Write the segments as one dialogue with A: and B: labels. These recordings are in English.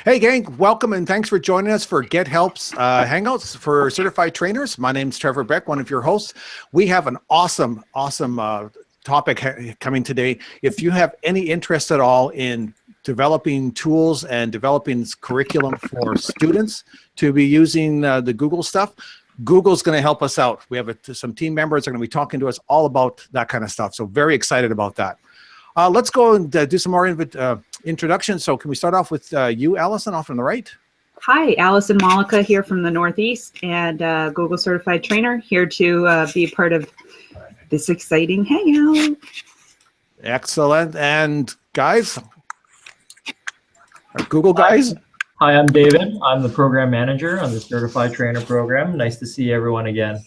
A: Hey gang, welcome and thanks for joining us for GET Help's Hangouts for certified trainers. My name's Trevor Beck, one of your hosts. We have an awesome topic coming today. If you have any interest at all in developing tools and developing curriculum for students to be using the Google stuff, Google's going to help us out. We have some team members are going to be talking to us all about that kind of stuff. So very excited about that. Let's go and do some more introductions. So can we start off with you, Allison, off on the right?
B: Hi, Allison Malika here from the Northeast and Google Certified Trainer, here to be a part of this exciting hangout.
A: Excellent. And guys, our Google guys.
C: Hi, I'm David. I'm the program manager on the Certified Trainer program. Nice to see everyone again.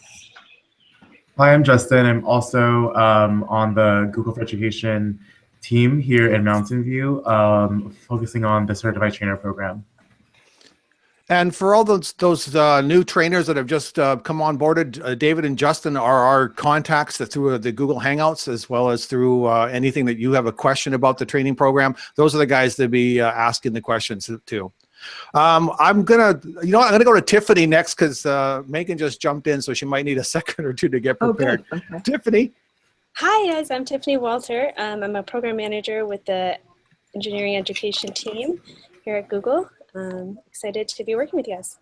D: Hi, I'm Justin. I'm also on the Google for Education team here in Mountain View, focusing on the Certified Trainer program.
A: And for all those new trainers that have just come on board, David and Justin are our contacts through the Google Hangouts, as well as through anything that you have a question about the training program. Those are the guys that be asking the questions too. I'm gonna go to Tiffany next because Megan just jumped in, so she might need a second or two to get prepared.
B: Oh, okay.
A: Tiffany.
E: Hi guys, I'm Tiffany Walter. I'm a program manager with the engineering education team here at Google. Excited to be working with you guys.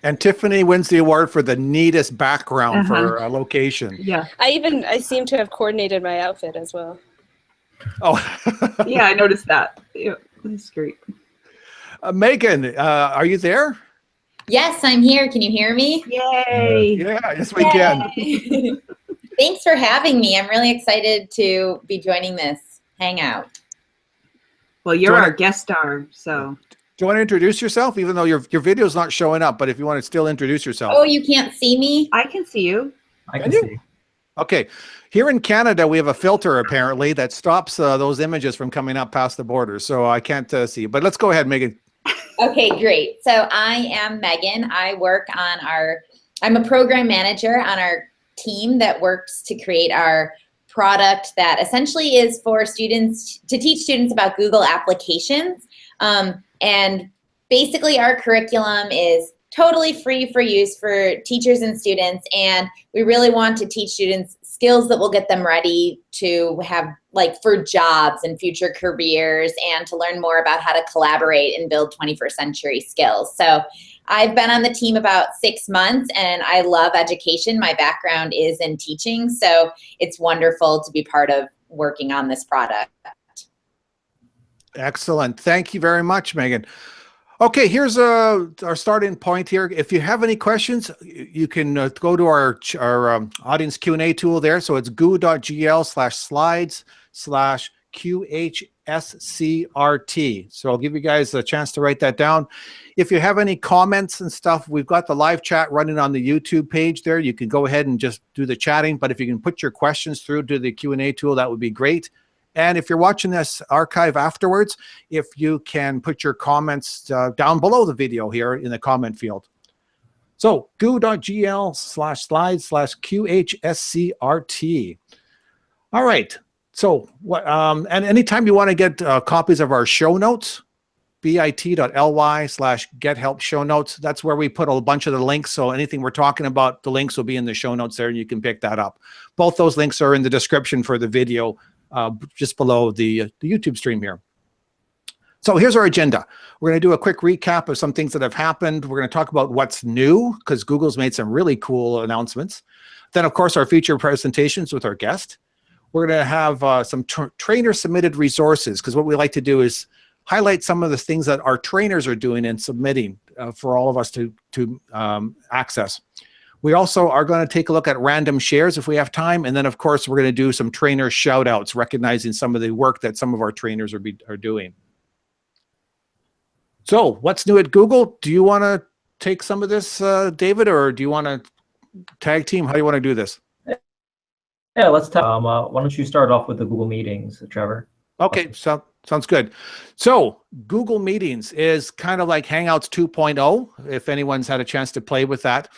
A: And Tiffany wins the award for the neatest background for a location.
B: Yeah.
E: I seem to have coordinated my outfit as well.
A: Oh.
B: Yeah, I noticed that. Yeah, that's great.
A: Megan, are you there?
F: Yes, I'm here. Can you hear me?
B: Yay!
A: Yeah, yes we can.
F: Thanks for having me. I'm really excited to be joining this hangout.
B: Well, you're our guest star, so.
A: Do you want to introduce yourself, even though your video's not showing up, but if you want to still introduce yourself.
F: Oh, you can't see me?
B: I can see you.
C: I can see.
A: Okay. Here in Canada, we have a filter, apparently, that stops those images from coming up past the border. So I can't see you. But let's go ahead, Megan.
F: Okay, great. So I am Megan. I work on I'm a program manager on our team that works to create our product that essentially is for students, to teach students about Google applications. And basically our curriculum is totally free for use for teachers and students. And we really want to teach students skills that will get them ready to have, like, for jobs and future careers, and to learn more about how to collaborate and build 21st century skills. So I've been on the team about 6 months and I love education. My background is in teaching, so it's wonderful to be part of working on this product.
A: Excellent. Thank you very much, Megan. Okay, here's our starting point here. If you have any questions, you can go to our audience Q&A tool there. So it's goo.gl/slides/QHSCRT. So I'll give you guys a chance to write that down. If you have any comments and stuff, we've got the live chat running on the YouTube page there. You can go ahead and just do the chatting, but if you can put your questions through to the Q&A tool, that would be great. And if you're watching this archive afterwards, if you can put your comments down below the video here in the comment field. So goo.gl/slides/QHSCRT. All right. So and anytime you want to get copies of our show notes, bit.ly/gethelpshownnotes. That's where we put a bunch of the links. So anything we're talking about, the links will be in the show notes there and you can pick that up. Both those links are in the description for the video, just below the YouTube stream here. So here's our agenda. We're going to do a quick recap of some things that have happened. We're going to talk about what's new, because Google's made some really cool announcements. Then, of course, our feature presentations with our guest. We're going to have some trainer-submitted resources, because what we like to do is highlight some of the things that our trainers are doing and submitting for all of us to access. We also are going to take a look at random shares if we have time. And then, of course, we're going to do some trainer shout outs, recognizing some of the work that some of our trainers are doing. So what's new at Google? Do you want to take some of this, David, or do you want to tag team? How do you want to do this?
C: Yeah, let's talk. Why don't you start off with the Google Meetings, Trevor?
A: Okay, Sounds good. So Google Meetings is kind of like Hangouts 2.0, if anyone's had a chance to play with that.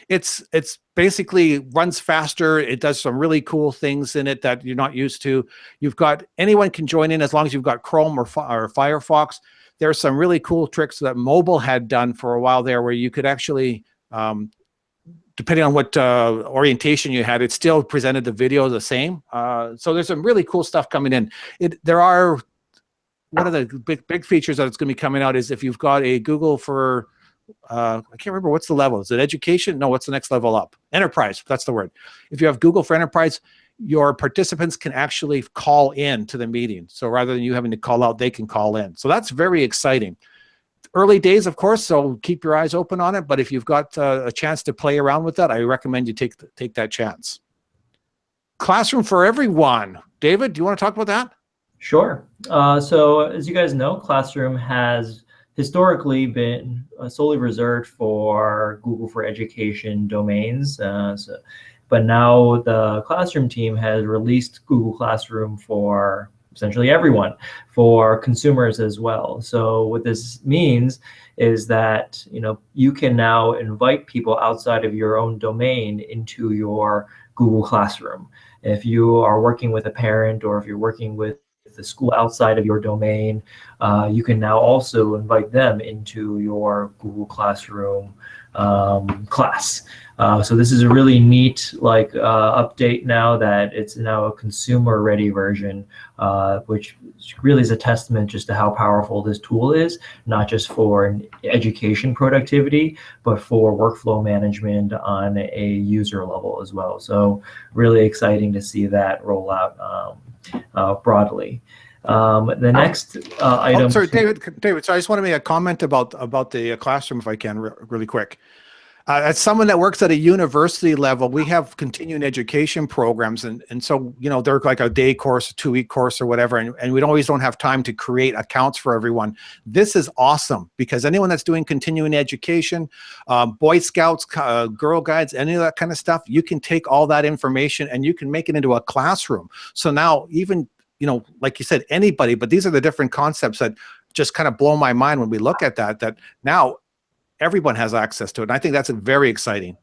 A: It's basically runs faster. It does some really cool things in it that you're not used to. You've got, anyone can join in as long as you've got Chrome or Firefox. There's some really cool tricks that mobile had done for a while there where you could actually, depending on what orientation you had, it still presented the video the same. So there's some really cool stuff coming in. There are, one of the big features that's going to be coming out is if you've got a Google for, I can't remember what's the level. Is it education? No, what's the next level up? Enterprise, that's the word. If you have Google for Enterprise, your participants can actually call in to the meeting. So rather than you having to call out, they can call in. So that's very exciting. Early days, of course, so keep your eyes open on it. But if you've got a chance to play around with that, I recommend you take that chance. Classroom for everyone. David, do you want to talk about that?
C: Sure. So as you guys know, Classroom has historically been solely reserved for Google for Education domains. But now the Classroom team has released Google Classroom for essentially everyone, for consumers as well. So what this means is that you can now invite people outside of your own domain into your Google Classroom. If you are working with a parent or if you're working with the school outside of your domain, you can now also invite them into your Google Classroom class. So this is a really neat update now that it's now a consumer-ready version, which really is a testament just to how powerful this tool is, not just for education productivity, but for workflow management on a user level as well. So really exciting to see that roll out broadly. The next item.
A: Oh, sorry, David. So I just want to make a comment about the classroom, if I can, really quick. As someone that works at a university level, we have continuing education programs, and so they're like a day course, a 2-week course, or whatever, and we always don't have time to create accounts for everyone. This is awesome because anyone that's doing continuing education, Boy Scouts, Girl Guides, any of that kind of stuff, you can take all that information and you can make it into a classroom. So now even like you said, anybody, but these are the different concepts that just kind of blow my mind when we look at that now everyone has access to it. And I think that's very exciting.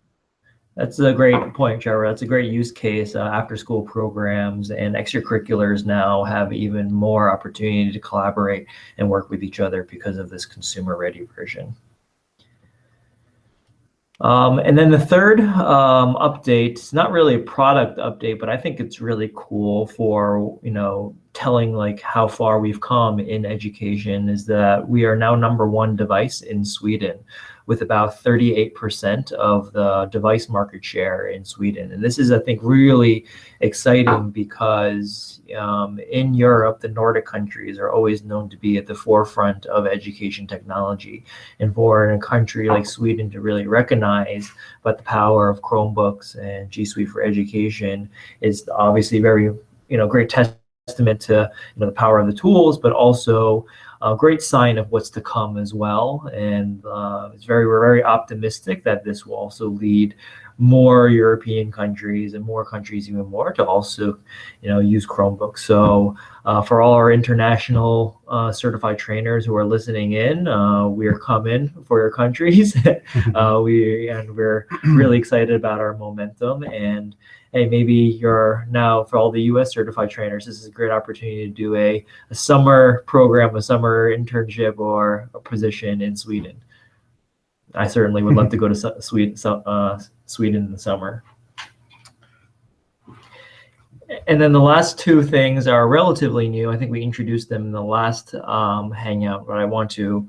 C: That's a great point, Trevor. That's a great use case. After school programs and extracurriculars now have even more opportunity to collaborate and work with each other because of this consumer ready version. And then the third update, it's not really a product update, but I think it's really cool for, telling how far we've come in education, is that we are now #1 device in Sweden with about 38% of the device market share in Sweden. And this is, I think, really exciting because in Europe, the Nordic countries are always known to be at the forefront of education technology. And for a country like Sweden to really recognize but the power of Chromebooks and G Suite for Education is obviously very, great testament to the power of the tools, but also a great sign of what's to come as well. And we're very optimistic that this will also lead more European countries and more countries even more to also use Chromebooks. So for all our international certified trainers who are listening in, we are coming for your countries. We're really excited about our momentum. And hey, maybe you're now, for all the US certified trainers, this is a great opportunity to do a summer program, a summer internship, or a position in Sweden. I certainly would love to go to Sweden in the summer. And then the last two things are relatively new. I think we introduced them in the last Hangout, but I want to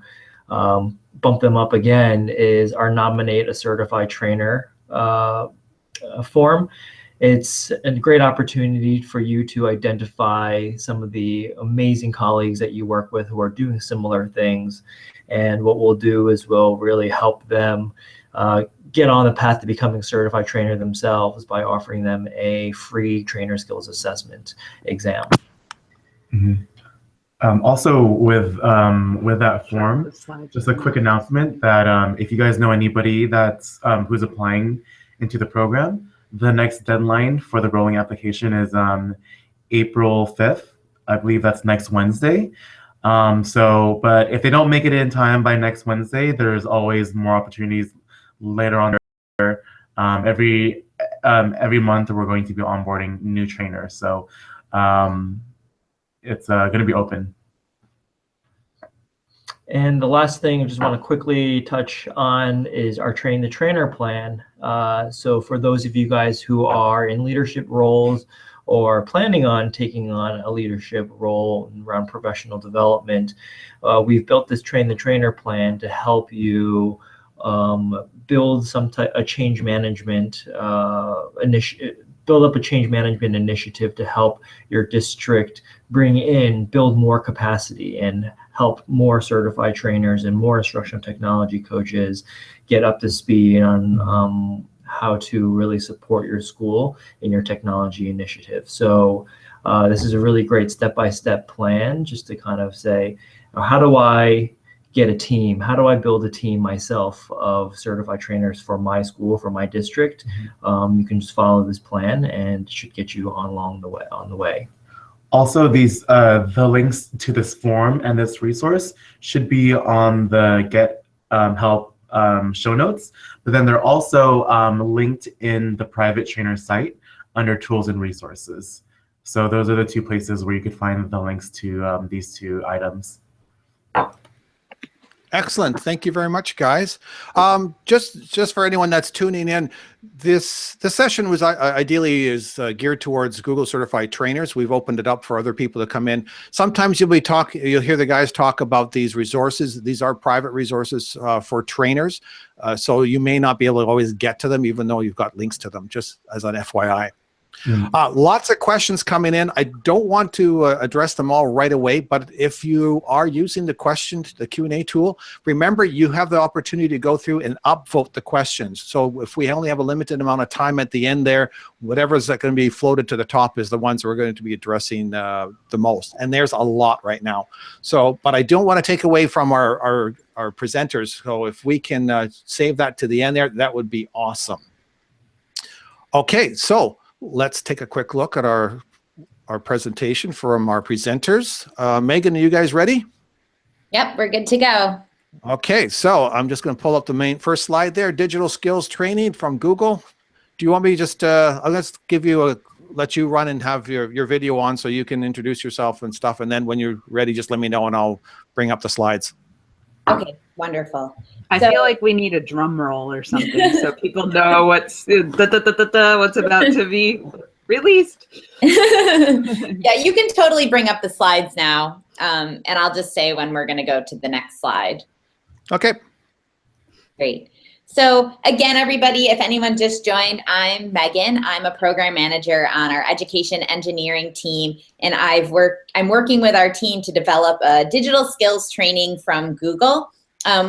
C: bump them up again, is our Nominate a Certified Trainer form. It's a great opportunity for you to identify some of the amazing colleagues that you work with who are doing similar things. And what we'll do is we'll really help them get on the path to becoming a certified trainer themselves by offering them a free trainer skills assessment exam.
D: Mm-hmm. Also with that form, just a quick announcement that if you guys know anybody that's who's applying into the program, the next deadline for the rolling application is April 5th. I believe that's next Wednesday. But if they don't make it in time by next Wednesday, there's always more opportunities later on. Every month we're going to be onboarding new trainers, so it's going to be open.
C: And the last thing I just want to quickly touch on is our Train the Trainer plan. So for those of you guys who are in leadership roles or planning on taking on a leadership role around professional development, we've built this Train the Trainer plan to help you build a change management build up a change management initiative to help your district build more capacity and help more certified trainers and more instructional technology coaches get up to speed on how to really support your school in your technology initiative. So this is a really great step-by-step plan just to kind of say, how do I get a team? How do I build a team myself of certified trainers for my school, for my district? You can just follow this plan and it should get you on the way.
D: Also, the links to this form and this resource should be on the GET Help show notes, but then they're also linked in the private trainer site under tools and resources. So those are the two places where you could find the links to these two items.
A: Excellent. Thank you very much, guys. Just for anyone that's tuning in, this session was ideally geared towards Google certified trainers. We've opened it up for other people to come in. Sometimes you'll hear the guys talk about these resources. These are private resources for trainers, so you may not be able to always get to them, even though you've got links to them. Just as an FYI. Lots of questions coming in. I don't want to address them all right away, but if you are using the Q&A tool, remember you have the opportunity to go through and upvote the questions. So if we only have a limited amount of time at the end there, whatever's going to be floated to the top is the ones we're going to be addressing the most. And there's a lot right now. So, but I don't want to take away from our presenters. So if we can save that to the end there, that would be awesome. Okay, so let's take a quick look at our presentation from our presenters. Megan, are you guys ready? Yep, we're good to go. Okay, so I'm just going to pull up the first slide there, digital skills training from Google. Do you want me to just, let's let you run and have your video on so you can introduce yourself and stuff. And then when you're ready, just let me know and I'll bring up the slides.
F: Okay, wonderful.
B: I feel like we need a drum roll or something so people know what's about to be released.
F: Yeah, you can totally bring up the slides now, and I'll just say when we're going to go to the next slide.
A: Okay.
F: Great. So again, everybody, if anyone just joined, I'm Megan. I'm a program manager on our education engineering team, and I'm working with our team to develop a digital skills training from Google,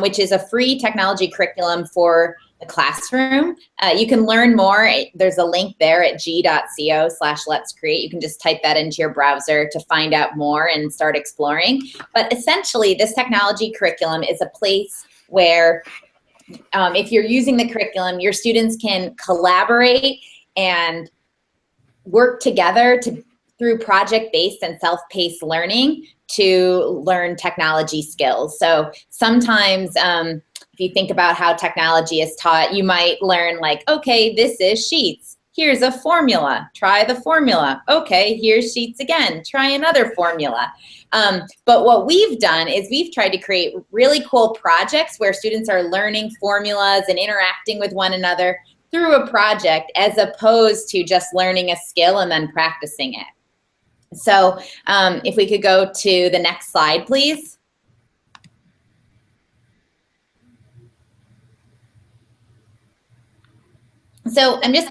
F: which is a free technology curriculum for the classroom. You can learn more. There's a link there at g.co/let's create. You can just type that into your browser to find out more and start exploring. But essentially, this technology curriculum is a place where if you're using the curriculum, your students can collaborate and work together through project-based and self-paced learning to learn technology skills. So sometimes if you think about how technology is taught, you might learn like, okay, this is Sheets. Here's a formula. Try the formula. Okay, here's Sheets again. Try another formula. But what we've done is we've tried to create really cool projects where students are learning formulas and interacting with one another through a project as opposed to just learning a skill and then practicing it. So if we could go to the next slide, please. So I'm just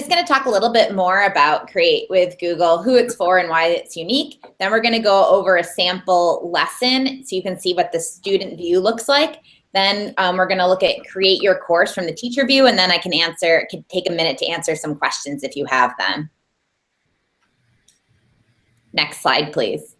F: going to talk a little bit more about Create with Google, who it's for and why it's unique. Then we're going to go over a sample lesson so you can see what the student view looks like. Then we're going to look at Create Your Course from the teacher view, and then I can take a minute to answer some questions if you have them. Next slide, please.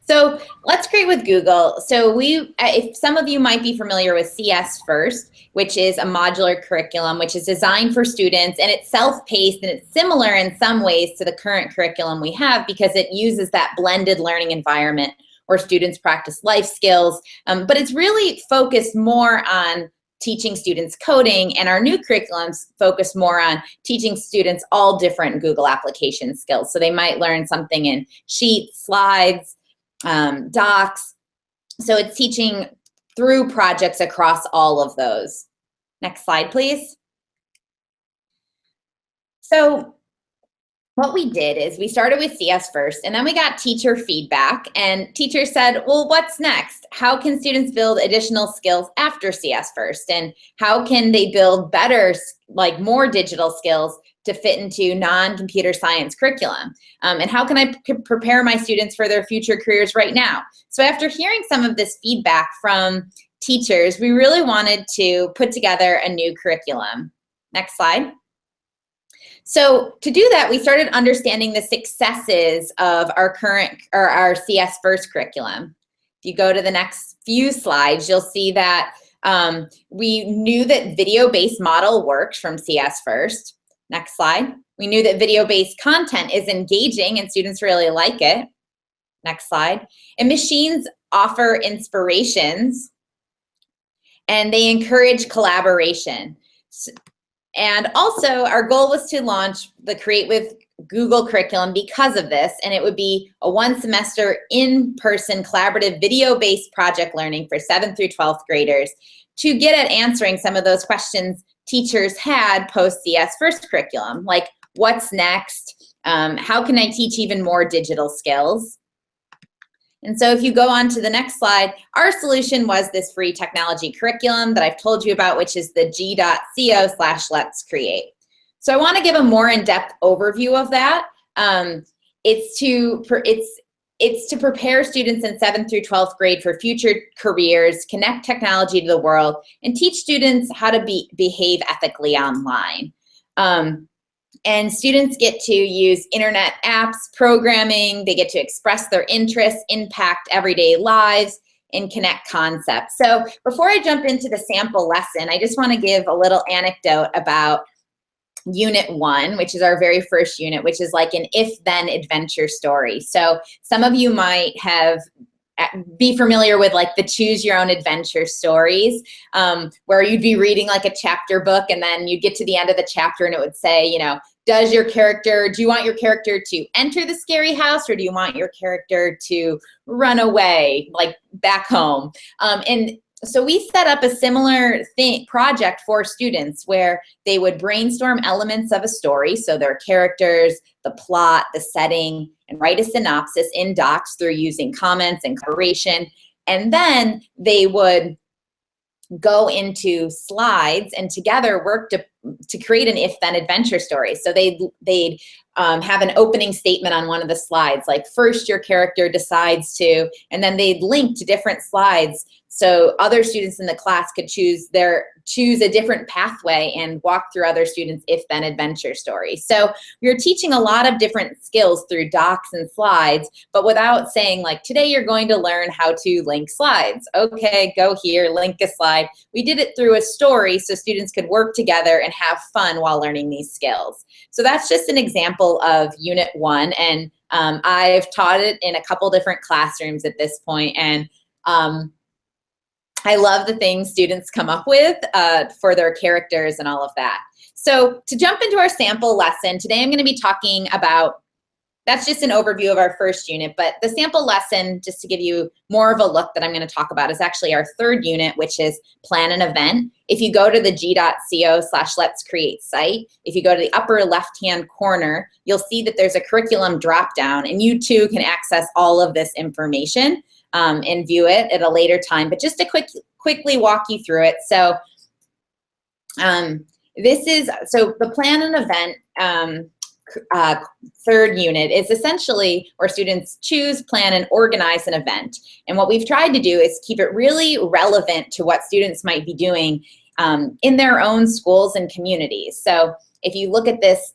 F: So let's create with Google. So if some of you might be familiar with CS First, which is a modular curriculum, which is designed for students, and it's self-paced, and it's similar in some ways to the current curriculum we have because it uses that blended learning environment where students practice life skills, but it's really focused more on teaching students coding, and our new curriculums focus more on teaching students all different Google application skills. So they might learn something in Sheets, Slides, Docs. So it's teaching through projects across all of those. Next slide, please. So what we did is we started with CS First, and then we got teacher feedback, and teachers said, well, what's next? How can students build additional skills after CS First? And how can they build better, like more digital skills to fit into non-computer science curriculum? And how can I prepare my students for their future careers right now? So after hearing some of this feedback from teachers, we really wanted to put together a new curriculum. Next slide. So to do that, we started understanding the successes of our our CS First curriculum. If you go to the next few slides, you'll see that we knew that video-based model works from CS First. Next slide. We knew that video-based content is engaging and students really like it. Next slide. And machines offer inspirations and they encourage collaboration. And also our goal was to launch the Create with Google curriculum because of this, and it would be a 1 semester in-person collaborative video-based project learning for 7th through 12th graders to get at answering some of those questions teachers had post CS First curriculum, like what's next? How can I teach even more digital skills? And so if you go on to the next slide, our solution was this free technology curriculum that I've told you about, which is the g.co/let's create. So I want to give a more in-depth overview of that. It's to prepare students in 7th through 12th grade for future careers, connect technology to the world, and teach students how to behave ethically online. And students get to use internet apps, programming, they get to express their interests, impact everyday lives, and connect concepts. So before I jump into the sample lesson, I just want to give a little anecdote about Unit 1, which is our very first unit, which is like an if-then adventure story. So some of you might be familiar with like the choose your own adventure stories, where you'd be reading like a chapter book and then you'd get to the end of the chapter and it would say, you know, do you want your character to enter the scary house, or do you want your character to run away, like back home? And so we set up a similar project for students where they would brainstorm elements of a story, so their characters, the plot, the setting, and write a synopsis in Docs through using comments and collaboration. And then they would go into Slides and together work to create an if-then adventure story. So they'd have an opening statement on one of the slides, like first your character decides to, and then they'd link to different slides so other students in the class could choose a different pathway and walk through other students' if-then adventure stories. So we were teaching a lot of different skills through Docs and Slides, but without saying like, today you're going to learn how to link slides. Okay, go here, link a slide. We did it through a story so students could work together and have fun while learning these skills. So that's just an example of Unit 1, and I've taught it in a couple different classrooms at this point, and I love the things students come up with for their characters and all of that. So to jump into our sample lesson, today I'm going to be talking about, that's just an overview of our first unit, but the sample lesson, just to give you more of a look that I'm going to talk about, is actually our third unit, which is plan an event. If you go to the g.co/let's create site, if you go to the upper left-hand corner, you'll see that there's a curriculum drop-down, and you too can access all of this information and view it at a later time. But just to quickly walk you through it. So the plan an event third unit is essentially where students choose, plan, and organize an event. And what we've tried to do is keep it really relevant to what students might be doing in their own schools and communities. So if you look at this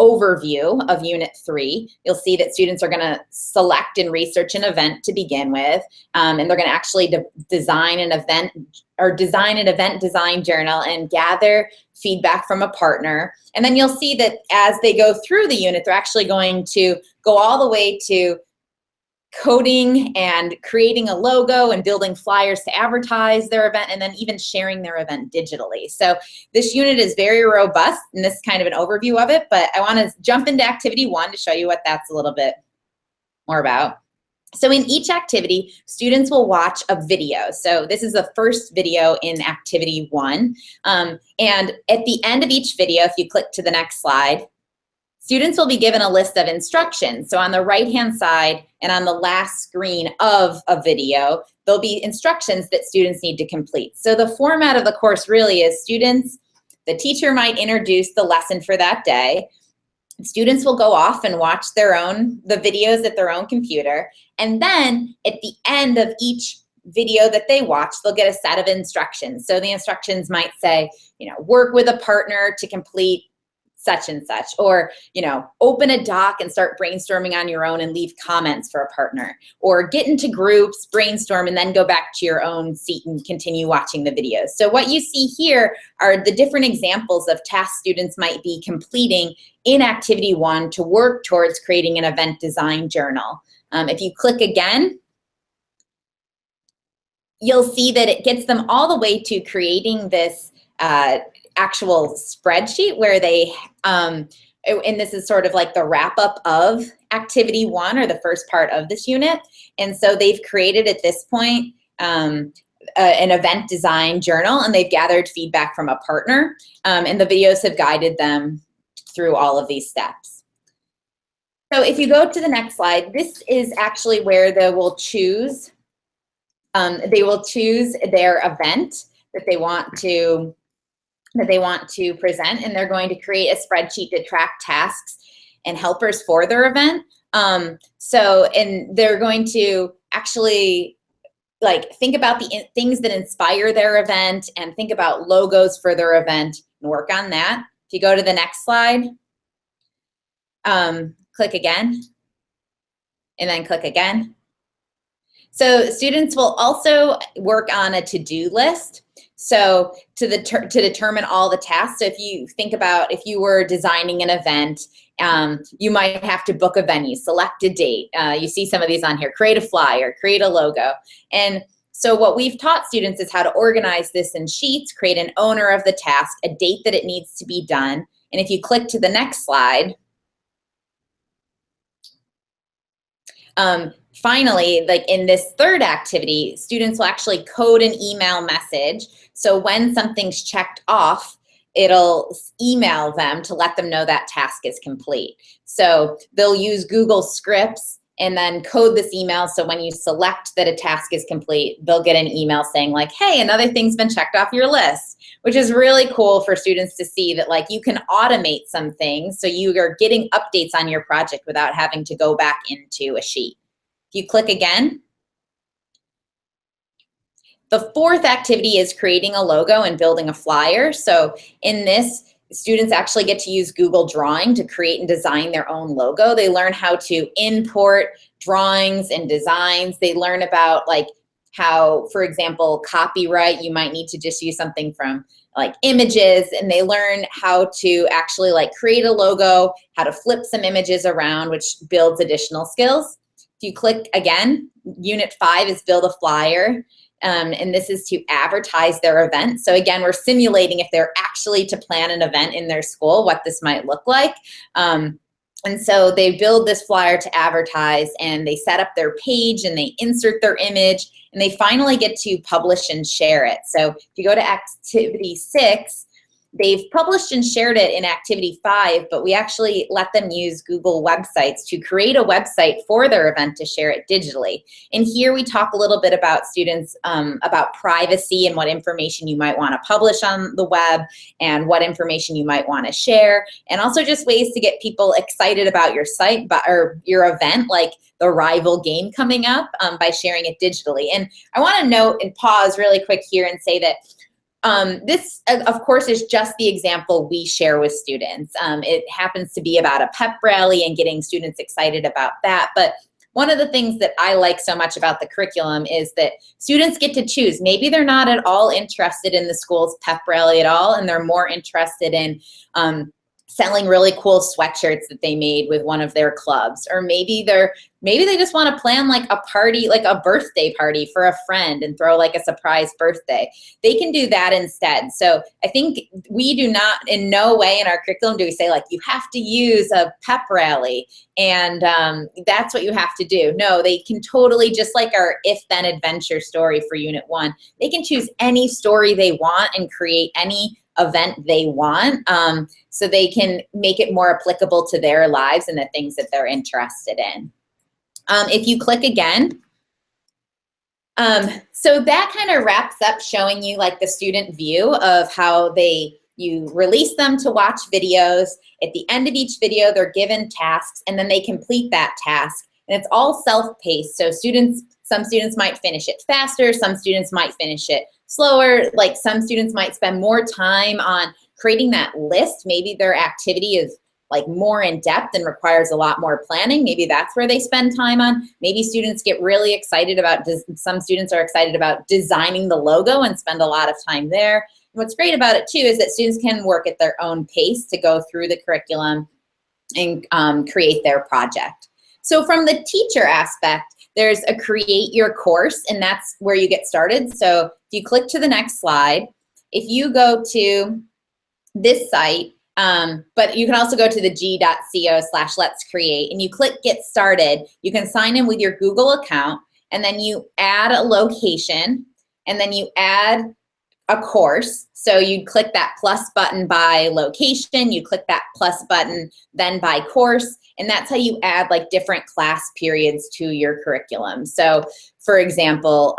F: overview of Unit 3. You'll see that students are going to select and research an event to begin with, and they're going to actually design an event design journal and gather feedback from a partner. And then you'll see that as they go through the unit, they're actually going to go all the way to coding and creating a logo and building flyers to advertise their event, and then even sharing their event digitally. So this unit is very robust, and this is kind of an overview of it, but I want to jump into activity 1 to show you what that's a little bit more about. So in each activity, students will watch a video. So this is the first video in activity 1. And at the end of each video, if you click to the next slide, students will be given a list of instructions. So on the right-hand side and on the last screen of a video, there'll be instructions that students need to complete. So the format of the course really is the teacher might introduce the lesson for that day. Students will go off and watch the videos at their own computer. And then at the end of each video that they watch, they'll get a set of instructions. So the instructions might say, work with a partner to complete such and such, or, open a doc and start brainstorming on your own and leave comments for a partner, or get into groups, brainstorm, and then go back to your own seat and continue watching the videos. So what you see here are the different examples of tasks students might be completing in activity 1 to work towards creating an event design journal. If you click again, you'll see that it gets them all the way to creating this actual spreadsheet where they, and this is sort of like the wrap up of activity 1, or the first part of this unit. And so they've created at this point an event design journal, and they've gathered feedback from a partner, and the videos have guided them through all of these steps. So if you go to the next slide, this is actually where they will choose their event that they want to present, and they're going to create a spreadsheet to track tasks and helpers for their event. And they're going to actually think about the things that inspire their event, and think about logos for their event and work on that. If you go to the next slide, click again, and then click again. So students will also work on a to-do list. So to determine all the tasks. So if you think about if you were designing an event, you might have to book a venue, select a date. You see some of these on here, create a flyer, create a logo. And so what we've taught students is how to organize this in sheets, create an owner of the task, a date that it needs to be done. And if you click to the next slide, finally, in this third activity, students will actually code an email message. So when something's checked off, it'll email them to let them know that task is complete. So they'll use Google Scripts and then code this email. So when you select that a task is complete, they'll get an email saying hey, another thing's been checked off your list, which is really cool for students to see that you can automate some things. So you are getting updates on your project without having to go back into a sheet. If you click again, the fourth activity is creating a logo and building a flyer. So in this, students actually get to use Google Drawing to create and design their own logo. They learn how to import drawings and designs. They learn about how, for example, copyright, you might need to just use something from images, and they learn how to actually create a logo, how to flip some images around, which builds additional skills. If you click again, Unit 5 is build a flyer, and this is to advertise their event. So again, we're simulating if they're actually to plan an event in their school, what this might look like. And so they build this flyer to advertise, and they set up their page, and they insert their image, and they finally get to publish and share it. So if you go to activity 6, they've published and shared it in activity 5, but we actually let them use Google websites to create a website for their event to share it digitally. And here we talk a little bit about students, about privacy and what information you might want to publish on the web and what information you might want to share, and also just ways to get people excited about your site or your event, like the rival game coming up, by sharing it digitally. And I want to note and pause really quick here and say that this, of course, is just the example we share with students. It happens to be about a pep rally and getting students excited about that. But one of the things that I like so much about the curriculum is that students get to choose. Maybe they're not at all interested in the school's pep rally at all, and they're more interested in selling really cool sweatshirts that they made with one of their clubs. Or maybe they just want to plan like a party, like a birthday party for a friend and throw like a surprise birthday. They can do that instead. So I think we do not, in no way in our curriculum do we say like, you have to use a pep rally and that's what you have to do. No, they can totally, just like our if then adventure story for Unit 1, they can choose any story they want and create any event they want, so they can make it more applicable to their lives and the things that they're interested in. If you click again, so that kind of wraps up showing you like the student view of how you release them to watch videos. At the end of each video, they're given tasks and then they complete that task. And it's all self-paced. So some students might finish it faster, some students might finish it slower, like some students might spend more time on creating that list. Maybe their activity is like more in depth and requires a lot more planning. Maybe that's where they spend time on. Maybe students get really excited about, some students are excited about designing the logo and spend a lot of time there. And what's great about it too is that students can work at their own pace to go through the curriculum and create their project. So from the teacher aspect, there's a create your course, and that's where you get started. So if you click to the next slide, if you go to this site, but you can also go to the g.co/let's create, and you click get started. You can sign in with your Google account, and then you add a location, and then you add a course. So you'd click that plus button by location, you click that plus button then by course, and that's how you add like different class periods to your curriculum. So for example,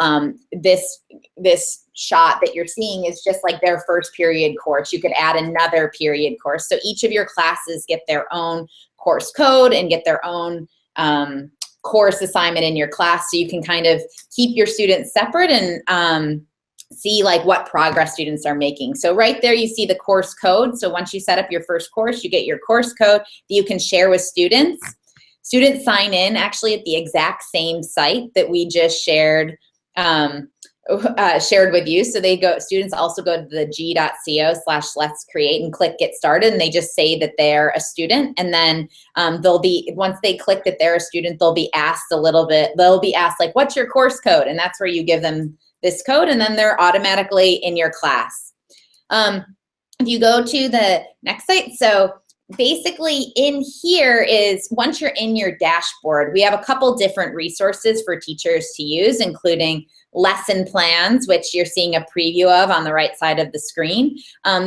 F: this shot that you're seeing is just like their first period course. You could add another period course. So each of your classes get their own course code and get their own course assignment in your class. So you can kind of keep your students separate and see like what progress students are making. So right there you see the course code. So once you set up your first course, you get your course code that you can share with students. Students sign in actually at the exact same site that we just shared with you. So students also go to the g.co/let's create and click get started, and they just say that they're a student, and then once they click that they're a student, they'll be asked like, what's your course code? And that's where you give them this code, and then they're automatically in your class. If you go to the next site, so basically in here is, once you're in your dashboard, we have a couple different resources for teachers to use, including lesson plans, which you're seeing a preview of on the right side of the screen.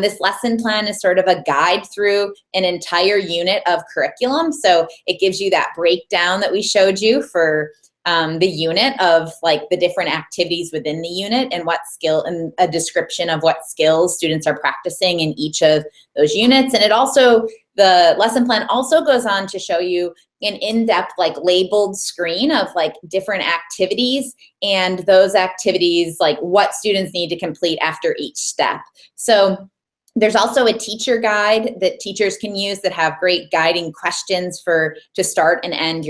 F: This lesson plan is sort of a guide through an entire unit of curriculum. So it gives you that breakdown that we showed you for the unit of like the different activities within the unit and what skill, and a description of what skills students are practicing in each of those units. And it also, the lesson plan also goes on to show you an in-depth like labeled screen of like different activities, and those activities, like what students need to complete after each step. So there's also a teacher guide that teachers can use that have great guiding questions to start and end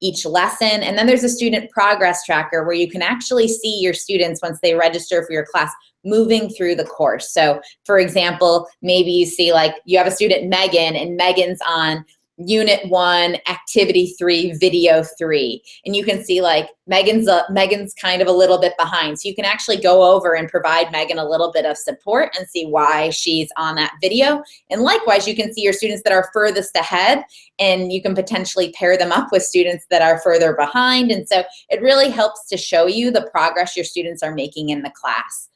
F: each lesson. And then there's a student progress tracker where you can actually see your students once they register for your class moving through the course. So for example, maybe you see like you have a student, Megan, and Megan's on Unit 1, Activity 3, Video 3. And you can see like Megan's kind of a little bit behind. So you can actually go over and provide Megan a little bit of support and see why she's on that video. And likewise, you can see your students that are furthest ahead, and you can potentially pair them up with students that are further behind. And so it really helps to show you the progress your students are making in the class.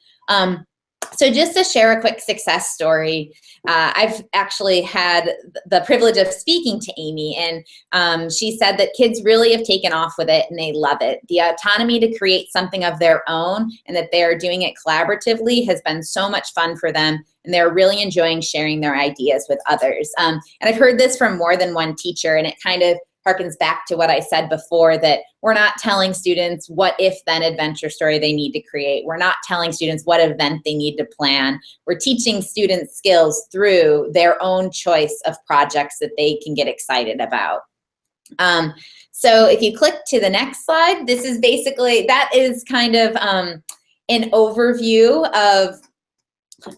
F: So just to share a quick success story, I've actually had the privilege of speaking to Amy, and she said that kids really have taken off with it and they love it. The autonomy to create something of their own and that they are doing it collaboratively has been so much fun for them, and they're really enjoying sharing their ideas with others. And I've heard this from more than one teacher, and it kind of harkens back to what I said before, that we're not telling students what if then adventure story they need to create. We're not telling students what event they need to plan. We're teaching students skills through their own choice of projects that they can get excited about. So if you click to the next slide, this is basically, that is kind of an overview of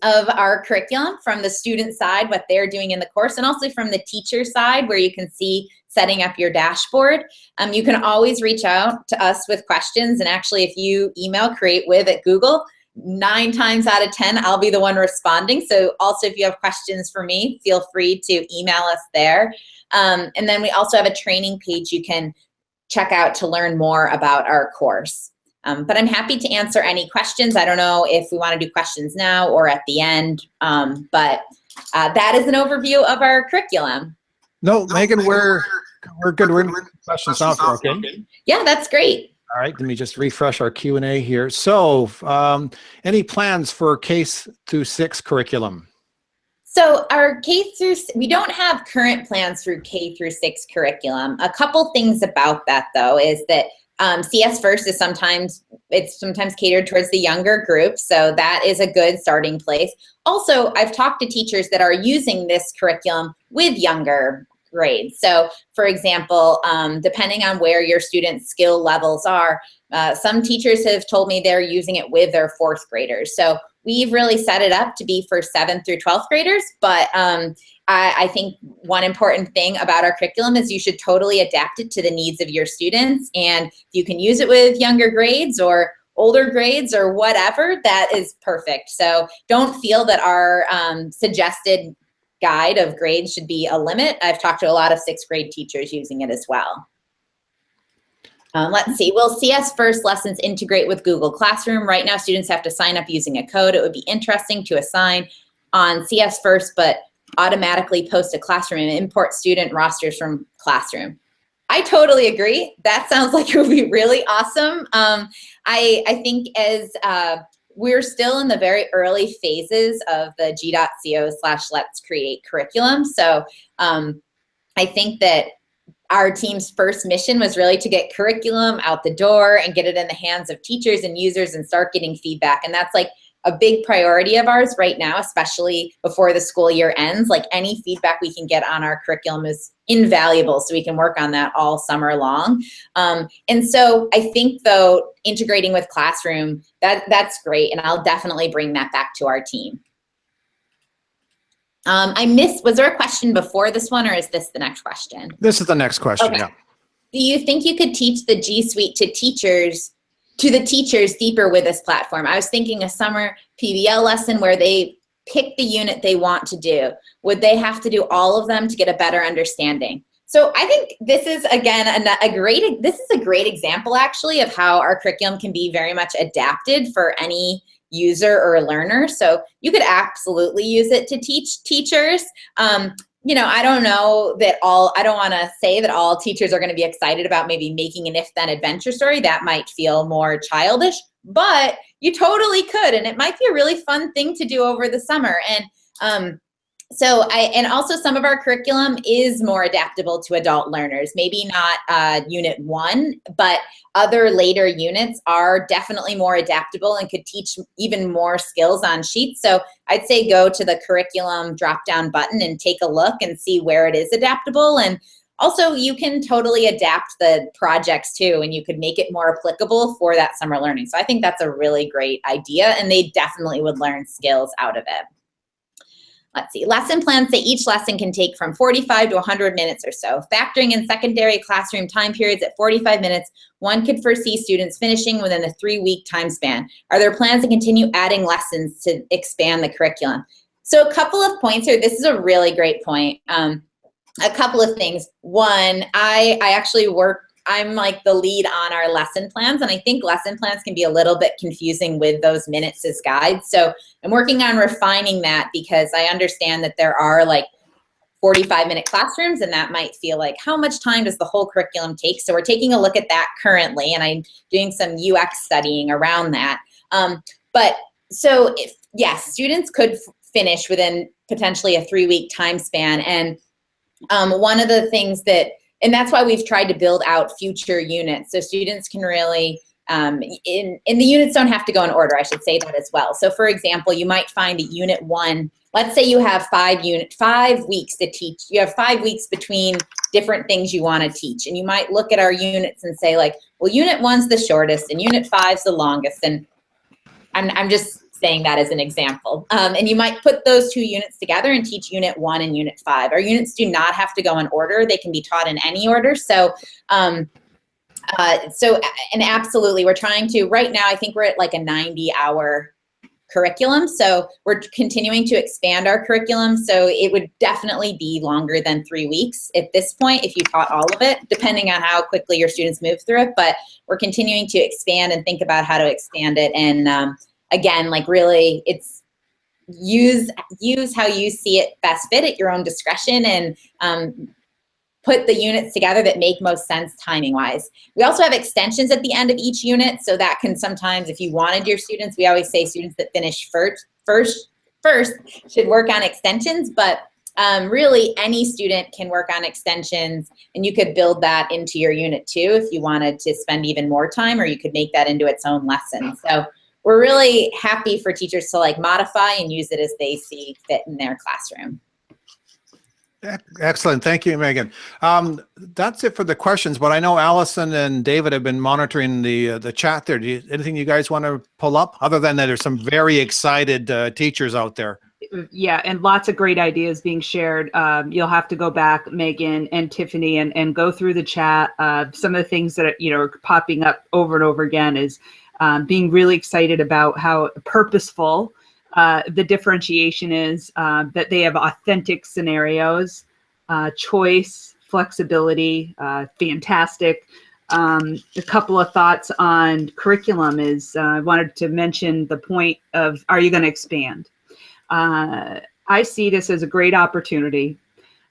F: our curriculum from the student side, what they're doing in the course, and also from the teacher side, where you can see setting up your dashboard. You can always reach out to us with questions, and actually if you email createwith@Google, 9 times out of 10, I'll be the one responding. So also if you have questions for me, feel free to email us there. And then we also have a training page you can check out to learn more about our course. But I'm happy to answer any questions. I don't know if we want to do questions now or at the end, but that is an overview of our curriculum.
A: No, Megan, we're good. We're in questions now. Okay.
F: Yeah, that's great.
A: All right, let me just refresh our Q&A here. So any plans for K-6 curriculum?
F: So our we don't have current plans through K-6 curriculum. A couple things about that though is that CS First is sometimes catered towards the younger group, so that is a good starting place. Also, I've talked to teachers that are using this curriculum with younger grades. So for example, depending on where your students' skill levels are, some teachers have told me they're using it with their 4th graders. So we've really set it up to be for 7th through 12th graders, but I think one important thing about our curriculum is you should totally adapt it to the needs of your students, and if you can use it with younger grades or older grades or whatever, that is perfect. So don't feel that our suggested guide of grades should be a limit. I've talked to a lot of 6th grade teachers using it as well. Let's see, will CS First lessons integrate with Google Classroom? Right now, students have to sign up using a code. It would be interesting to assign on CS First, but automatically post a classroom and import student rosters from Classroom. I totally agree. That sounds like it would be really awesome. I think as we're still in the very early phases of the G.co/Let's Create curriculum. So I think that our team's first mission was really to get curriculum out the door and get it in the hands of teachers and users and start getting feedback. And that's like a big priority of ours right now, especially before the school year ends. Like any feedback we can get on our curriculum is invaluable, so we can work on that all summer long. And so I think though, integrating with Classroom, that's great. And I'll definitely bring that back to our team. I missed, was there a question before this one, or is this the next question?
A: This is the next question,
F: Okay.
A: yeah.
F: Do you think you could teach the G Suite to the teachers deeper with this platform? I was thinking a summer PBL lesson where they pick the unit they want to do. Would they have to do all of them to get a better understanding? So I think this is, again, this is a great example actually of how our curriculum can be very much adapted for any user or learner. So you could absolutely use it to teach teachers. You know, I don't know that I don't want to say that all teachers are going to be excited about maybe making an if-then adventure story. That might feel more childish, but you totally could. And it might be a really fun thing to do over the summer. And and also some of our curriculum is more adaptable to adult learners. Maybe not unit 1, but other later units are definitely more adaptable and could teach even more skills on sheets. So I'd say go to the curriculum drop-down button and take a look and see where it is adaptable. And also you can totally adapt the projects too, and you could make it more applicable for that summer learning. So I think that's a really great idea, and they definitely would learn skills out of it. Let's see, lesson plans say each lesson can take from 45 to 100 minutes or so. Factoring in secondary classroom time periods at 45 minutes, one could foresee students finishing within a 3-week time span. Are there plans to continue adding lessons to expand the curriculum? So a couple of points here. This is a really great point. A couple of things. One, I actually I'm like the lead on our lesson plans, and I think lesson plans can be a little bit confusing with those minutes as guides. So I'm working on refining that, because I understand that there are like 45-minute classrooms, and that might feel like, how much time does the whole curriculum take? So we're taking a look at that currently, and I'm doing some UX studying around that. Yes, students could finish within potentially a 3-week time span. And one of the things that and that's why we've tried to build out future units so students can really, and the units don't have to go in order, I should say that as well. So for example, you might find a unit 1, let's say you have 5 weeks to teach. You have 5 weeks between different things you want to teach. And you might look at our units and say like, well, unit 1's the shortest and unit 5's the longest. And I'm just saying that as an example. And you might put those 2 units together and teach unit 1 and unit 5. Our units do not have to go in order. They can be taught in any order. So, and absolutely, we're trying to, right now, I think we're at like a 90-hour curriculum. So we're continuing to expand our curriculum. So it would definitely be longer than 3 weeks at this point if you taught all of it, depending on how quickly your students move through it. But we're continuing to expand and think about how to expand it. And again, like really, it's use how you see it best fit at your own discretion, and put the units together that make most sense timing-wise. We also have extensions at the end of each unit, so that can sometimes, if you wanted your students, we always say students that finish first should work on extensions, but really any student can work on extensions, and you could build that into your unit 2 if you wanted to spend even more time, or you could make that into its own lesson. So we're really happy for teachers to like modify and use it as they see fit in their classroom.
A: Excellent. Thank you, Megan. That's it for the questions, but I know Allison and David have been monitoring the chat there. Anything you guys want to pull up other than that there's some very excited teachers out there?
B: Yeah, and lots of great ideas being shared. You'll have to go back, Megan and Tiffany, and go through the chat. Some of the things that are popping up over and over again is being really excited about how purposeful the differentiation is, that they have authentic scenarios, choice, flexibility, fantastic. A couple of thoughts on curriculum is I wanted to mention the point of, are you going to expand? I see this as a great opportunity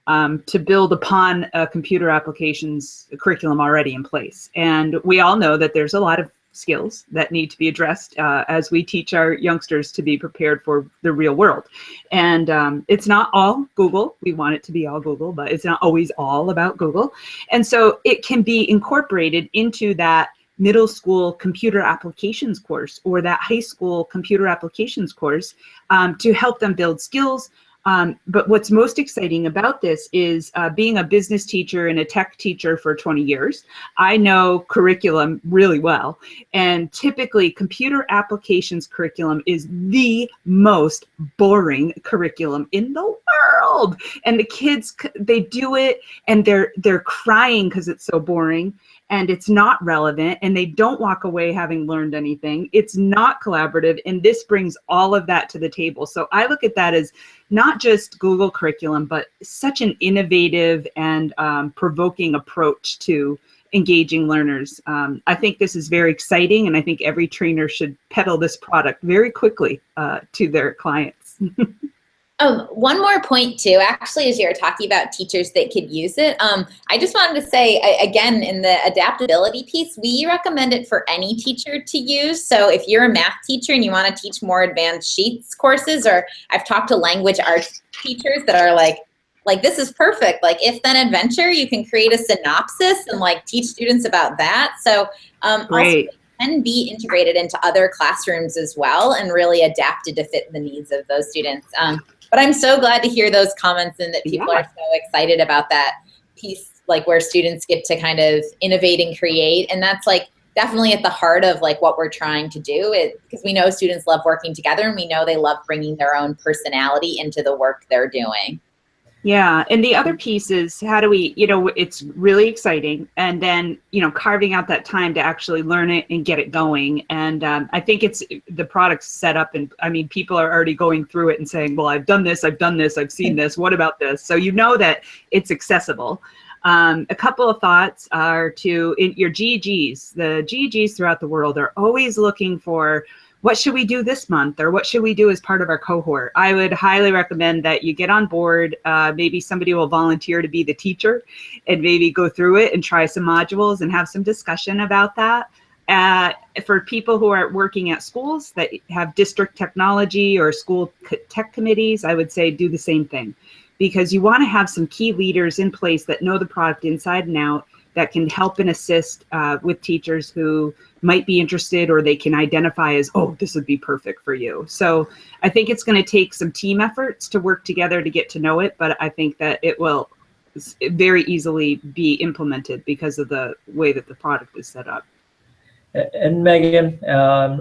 B: to build upon a computer applications curriculum already in place. And we all know that there's a lot of skills that need to be addressed as we teach our youngsters to be prepared for the real world. And it's not all Google. We want it to be all Google, but it's not always all about Google. And so it can be incorporated into that middle school computer applications course or that high school computer applications course to help them build skills. But what's most exciting about this is being a business teacher and a tech teacher for 20 years, I know curriculum really well. And typically computer applications curriculum is the most boring curriculum in the world. And the kids, they do it and they're crying because it's so boring and it's not relevant and they don't walk away having learned anything. It's not collaborative. And this brings all of that to the table. So I look at that as not just Google curriculum, but such an innovative and provoking approach to engaging learners. I think this is very exciting, and I think every trainer should peddle this product very quickly to their clients.
F: One more point too, actually, as you're talking about teachers that could use it, I just wanted to say, again, in the adaptability piece, we recommend it for any teacher to use. So if you're a math teacher and you want to teach more advanced sheets courses, or I've talked to language arts teachers that are like this is perfect. Like if then adventure, you can create a synopsis and like teach students about that. So also it can be integrated into other classrooms as well and really adapted to fit the needs of those students. But I'm so glad to hear those comments and that people are so excited about that piece, like where students get to kind of innovate and create. And that's like definitely at the heart of like what we're trying to do, because we know students love working together and we know they love bringing their own personality into the work they're doing.
B: Yeah, and the other piece is how do we, it's really exciting, and then, carving out that time to actually learn it and get it going. And I think it's the product's set up, and I mean, people are already going through it and saying, well, I've done this, I've seen this, what about this? So that it's accessible. A couple of thoughts are your GEGs. The GEGs throughout the world are always looking for, what should we do this month, or what should we do as part of our cohort? I would highly recommend that you get on board. Maybe somebody will volunteer to be the teacher and maybe go through it and try some modules and have some discussion about that. For people who are working at schools that have district technology or school tech committees, I would say do the same thing. because you want to have some key leaders in place that know the product inside and out, that can help and assist with teachers who might be interested, or they can identify as, oh, this would be perfect for you. So I think it's going to take some team efforts to work together to get to know it, but I think that it will very easily be implemented because of the way that the product is set up.
C: And Megan, I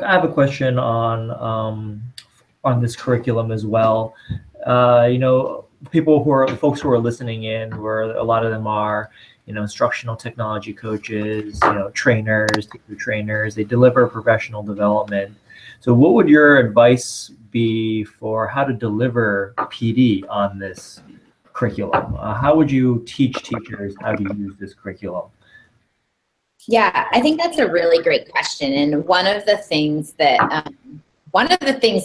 C: have a question on this curriculum as well. Folks who are listening in, where a lot of them are, instructional technology coaches, trainers, teacher trainers. They deliver professional development. So, what would your advice be for how to deliver PD on this curriculum? How would you teach teachers how to use this curriculum?
F: Yeah, I think that's a really great question. And one of the things that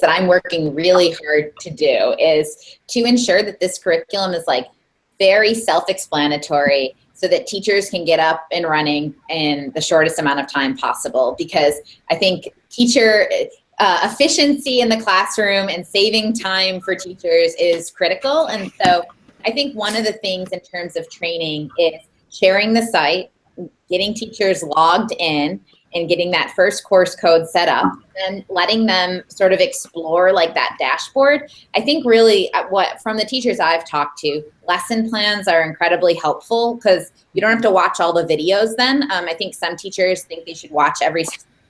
F: I'm working really hard to do is to ensure that this curriculum is like very self-explanatory, so that teachers can get up and running in the shortest amount of time possible. Because I think teacher efficiency in the classroom and saving time for teachers is critical. And so I think one of the things in terms of training is sharing the site, getting teachers logged in, and getting that first course code set up, and letting them sort of explore like that dashboard. I think really from the teachers I've talked to, lesson plans are incredibly helpful because you don't have to watch all the videos then. I think some teachers think they should watch every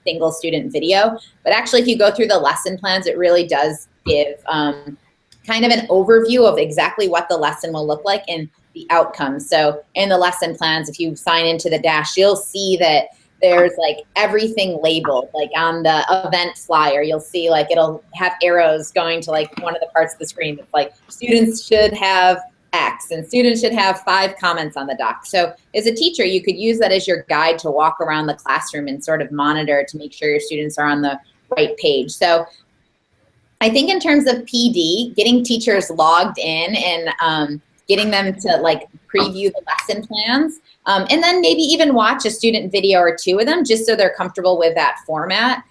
F: single student video, but actually if you go through the lesson plans, it really does give kind of an overview of exactly what the lesson will look like and the outcomes. So in the lesson plans, if you sign into the Dash, you'll see that there's like everything labeled, like on the event flyer, you'll see like it'll have arrows going to like one of the parts of the screen that's like students should have X and students should have 5 comments on the doc. So as a teacher, you could use that as your guide to walk around the classroom and sort of monitor to make sure your students are on the right page. So I think in terms of PD, getting teachers logged in and getting them to like preview the lesson plans, and then maybe even watch a student video or 2 of them just so they're comfortable with that format,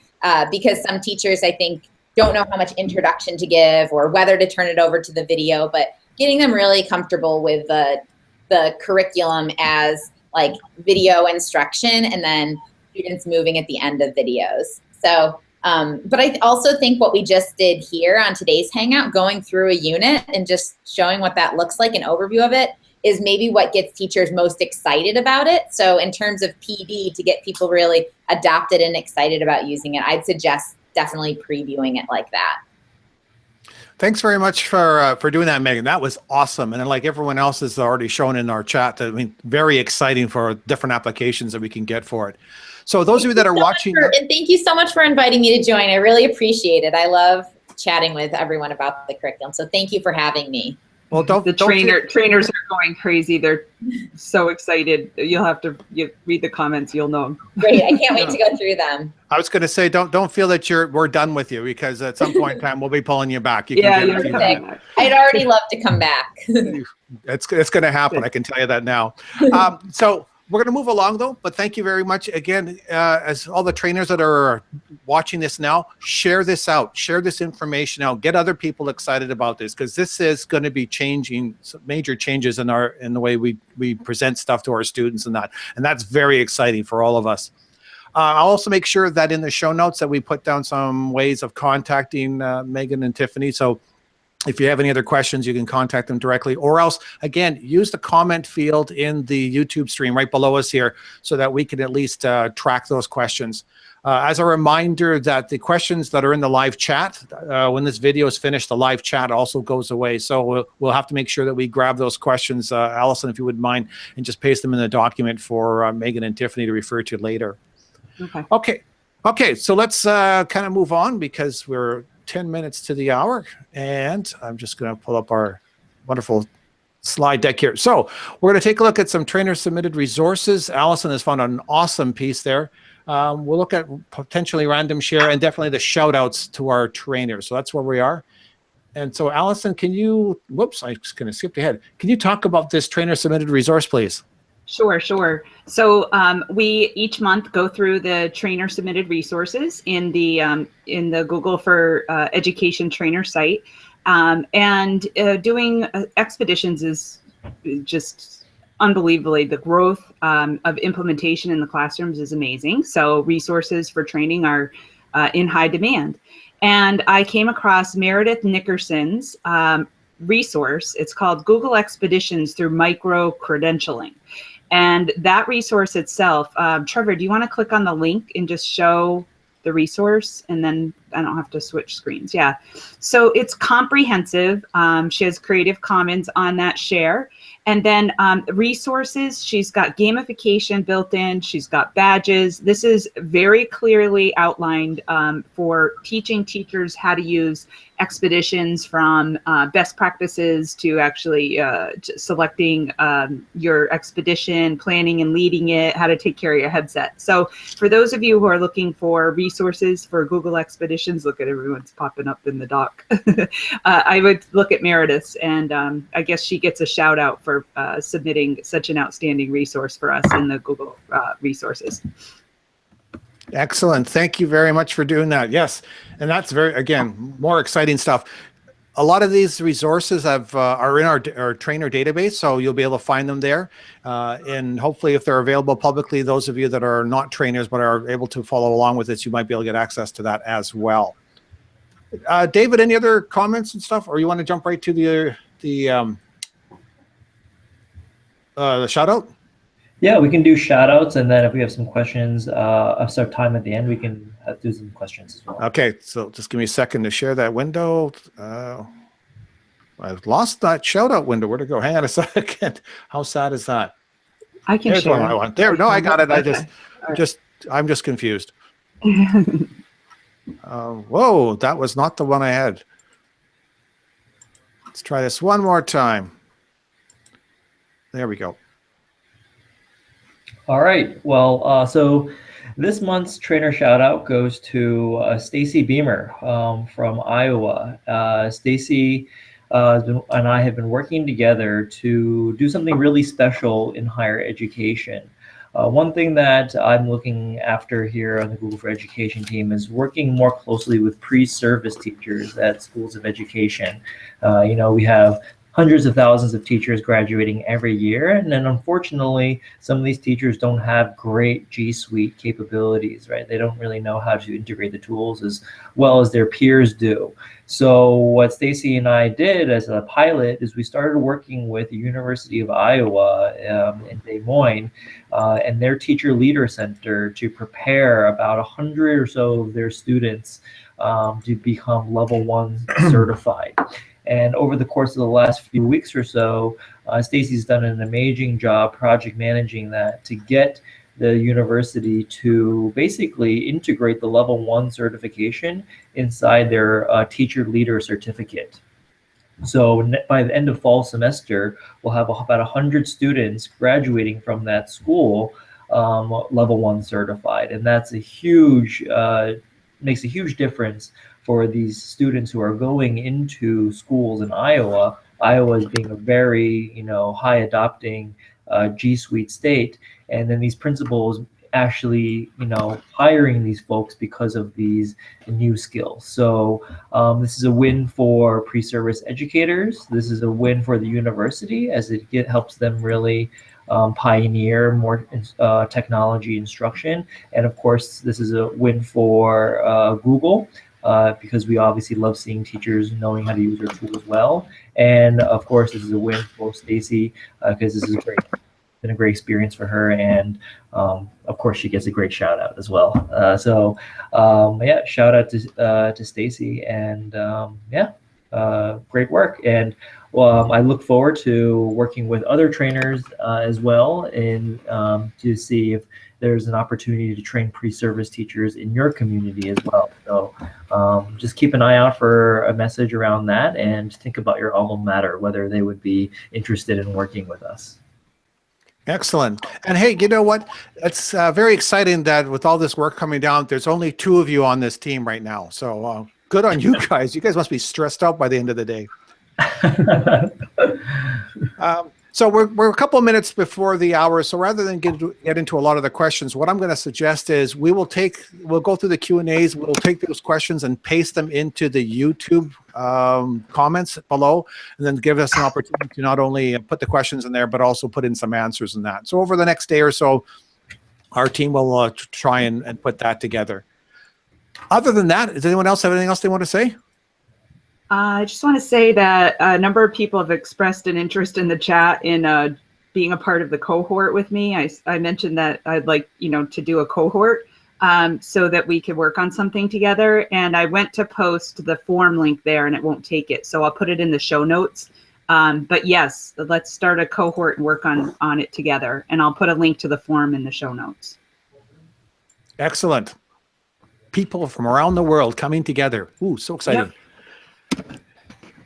F: because some teachers, I think, don't know how much introduction to give or whether to turn it over to the video, but getting them really comfortable with the curriculum as like video instruction and then students moving at the end of videos. So, but I also think what we just did here on today's Hangout, going through a unit and just showing what that looks like, an overview of it, is maybe what gets teachers most excited about it. So in terms of PD, to get people really adopted and excited about using it, I'd suggest definitely previewing it like that.
A: Thanks very much for doing that, Megan. That was awesome. And then, like everyone else has already shown in our chat, very exciting for different applications that we can get for it. So those of you that are watching.
F: And thank you so much for inviting me to join. I really appreciate it. I love chatting with everyone about the curriculum. So thank you for having me.
A: Well,
B: trainers are going crazy. They're so excited. You'll have to read the comments. You'll know.
F: Great. I can't wait to go through them.
A: I was going to say, don't feel that we're done with you, because at some point in time we'll be pulling you back.
B: You're coming back.
F: I'd already love to come back.
A: It's going to happen. I can tell you that now. So we're going to move along though, but thank you very much again. As all the trainers that are watching this now, share this out, share this information out, get other people excited about this, because this is going to be changing some major changes in the way we present stuff to our students and that's very exciting for all of us. I'll also make sure that in the show notes that we put down some ways of contacting Megan and Tiffany. So if you have any other questions, you can contact them directly, or else, again, use the comment field in the YouTube stream right below us here so that we can at least track those questions. As a reminder that the questions that are in the live chat, when this video is finished, the live chat also goes away. So we'll have to make sure that we grab those questions, Allison, if you wouldn't mind, and just paste them in the document for Megan and Tiffany to refer to later. Okay, so let's kind of move on, because we're 10 minutes to the hour, and I'm just going to pull up our wonderful slide deck here. So we're going to take a look at some trainer submitted resources. Allison has found an awesome piece there. We'll look at potentially random share and definitely the shout outs to our trainers. So that's where we are. And so Allison, can you, whoops, I was going to skip ahead. Can you talk about this trainer submitted resource, please?
B: Sure. So we each month go through the trainer submitted resources in the Google for Education trainer site. And doing expeditions is just unbelievably, the growth of implementation in the classrooms is amazing. So resources for training are in high demand. And I came across Meredith Nickerson's resource. It's called Google Expeditions Through Micro-Credentialing. And that resource itself, Trevor, do you want to click on the link and just show the resource? And then I don't have to switch screens. Yeah. So it's comprehensive. She has Creative Commons on that share. And then resources, she's got gamification built in. She's got badges. This is very clearly outlined for teaching teachers how to use expeditions, from best practices to actually selecting your expedition, planning and leading it, how to take care of your headset. So for those of you who are looking for resources for Google Expeditions, look at everyone's popping up in the doc. I would look at Meredith's, and I guess she gets a shout out for submitting such an outstanding resource for us in the Google resources.
A: Excellent. Thank you very much for doing that. Yes. And that's very, again, more exciting stuff. A lot of these resources are in our trainer database, so you'll be able to find them there. And hopefully if they're available publicly, those of you that are not trainers but are able to follow along with this, you might be able to get access to that as well. David, any other comments and stuff, or you want to jump right to the shout out?
C: Yeah, we can do shout outs, and then if we have some questions, some time at the end, we can do some questions as well.
A: Okay, so just give me a second to share that window. I've lost that shout out window. Where'd it go? Hang on a second. How sad is that?
B: I can
A: There's
B: share.
A: one I want. There, no, I got it. I'm just confused. Whoa, that was not the one I had. Let's try this one more time. There we go.
C: All right. Well, so this month's trainer shout out goes to Stacy Beamer from Iowa. Stacy and I have been working together to do something really special in higher education. One thing that I'm looking after here on the Google for Education team is working more closely with pre-service teachers at schools of education. We have hundreds of thousands of teachers graduating every year. And then unfortunately, some of these teachers don't have great G Suite capabilities, right? They don't really know how to integrate the tools as well as their peers do. So what Stacy and I did as a pilot is we started working with the University of Iowa in Des Moines and their Teacher Leader Center to prepare about 100 or so of their students to become level 1 certified. And over the course of the last few weeks or so, Stacy's done an amazing job project managing that to get the university to basically integrate the level 1 certification inside their teacher leader certificate. So by the end of fall semester, we'll have about 100 students graduating from that school level 1 certified. And that's a huge, makes a huge difference for these students who are going into schools in Iowa. Iowa is being a very, high adopting G Suite state, and then these principals actually, hiring these folks because of these new skills. So this is a win for pre-service educators. This is a win for the university as it helps them really pioneer more technology instruction. And of course, this is a win for Google. Because we obviously love seeing teachers knowing how to use their tools well. And of course, this is a win for Stacy because this is been a great experience for her. And of course, she gets a great shout out as well. Yeah, shout out to Stacy, and great work. And I look forward to working with other trainers as well, and to see if there's an opportunity to train pre-service teachers in your community as well. So just keep an eye out for a message around that, and think about your alma mater, whether they would be interested in working with us.
A: Excellent. And hey, you know what? It's very exciting that with all this work coming down, there's only 2 of you on this team right now. So good on you guys. You guys must be stressed out by the end of the day. So we're a couple of minutes before the hour. So rather than get into a lot of the questions, what I'm going to suggest is we'll go through the Q&As. We'll take those questions and paste them into the YouTube comments below, and then give us an opportunity to not only put the questions in there, but also put in some answers in that. So over the next day or so, our team will try and put that together. Other than that, does anyone else have anything else they want to say?
B: I just want to say that a number of people have expressed an interest in the chat in being a part of the cohort with me. I mentioned that I'd like, to do a cohort so that we could work on something together. And I went to post the form link there and it won't take it. So I'll put it in the show notes. But yes, let's start a cohort and work on it together. And I'll put a link to the form in the show notes.
A: Excellent. People from around the world coming together. Ooh, so exciting. Yep.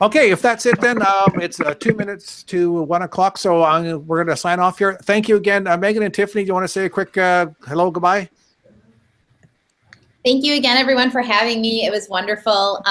A: Okay, if that's it, then it's 2 minutes to 1 o'clock. So we're going to sign off here. Thank you again. Megan and Tiffany, do you want to say a quick hello, goodbye?
F: Thank you again, everyone, for having me. It was wonderful.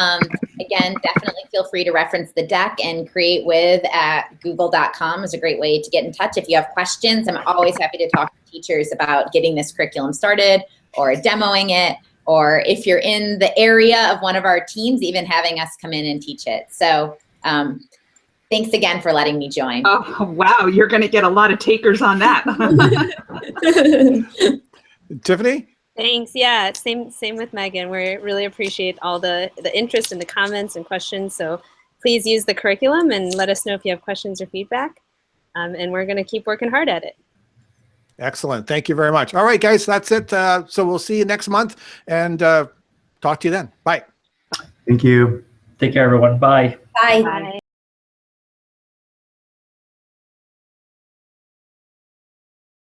F: Again, definitely feel free to reference the deck and create with at google.com is a great way to get in touch. If you have questions, I'm always happy to talk to teachers about getting this curriculum started or demoing it, or if you're in the area of one of our teams, even having us come in and teach it. So thanks again for letting me join.
B: Oh, wow. You're going to get a lot of takers on that.
A: Tiffany?
E: Thanks. Yeah, same with Megan. We really appreciate all the interest and the comments and questions. So please use the curriculum and let us know if you have questions or feedback. And we're going to keep working hard at it.
A: Excellent. Thank you very much. All right, guys, that's it. So we'll see you next month and talk to you then. Bye.
D: Thank you.
C: Take care, everyone. Bye.
F: Bye.
E: Bye.